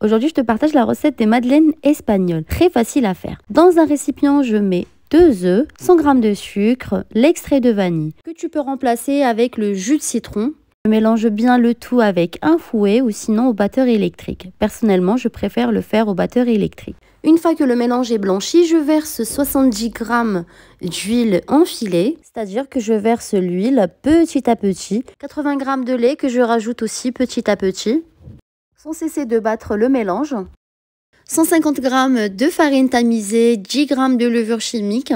Aujourd'hui, je te partage la recette des madeleines espagnoles. Très facile à faire. Dans un récipient, je mets 2 œufs, 100 g de sucre, l'extrait de vanille, que tu peux remplacer avec le jus de citron. Je mélange bien le tout avec un fouet ou sinon au batteur électrique. Personnellement, je préfère le faire au batteur électrique. Une fois que le mélange est blanchi, je verse 70 g d'huile en filet, c'est-à-dire que je verse l'huile petit à petit. 80 g de lait que je rajoute aussi petit à petit, sans cesser de battre le mélange. 150 g de farine tamisée, 10 g de levure chimique.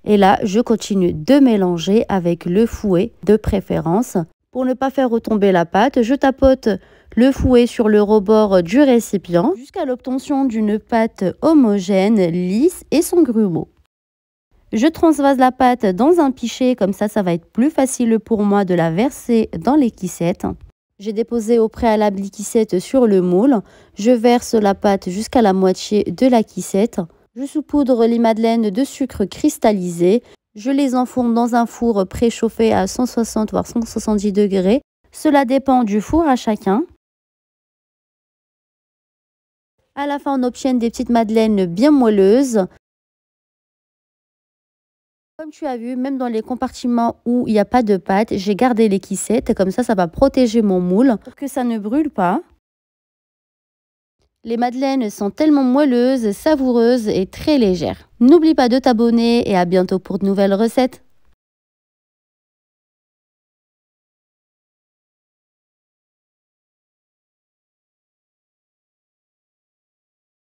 Et là, je continue de mélanger avec le fouet de préférence. Pour ne pas faire retomber la pâte, je tapote le fouet sur le rebord du récipient jusqu'à l'obtention d'une pâte homogène, lisse et sans grumeaux. Je transvase la pâte dans un pichet, comme ça va être plus facile pour moi de la verser dans les kissettes. J'ai déposé au préalable les kissettes sur le moule. Je verse la pâte jusqu'à la moitié de la kissette. Je saupoudre les madeleines de sucre cristallisé. Je les enfourne dans un four préchauffé à 160 voire 170 degrés. Cela dépend du four à chacun. À la fin, on obtient des petites madeleines bien moelleuses. Comme tu as vu, même dans les compartiments où il n'y a pas de pâte, j'ai gardé les kissettes. Comme ça va protéger mon moule pour que ça ne brûle pas. Les madeleines sont tellement moelleuses, savoureuses et très légères. N'oublie pas de t'abonner et à bientôt pour de nouvelles recettes.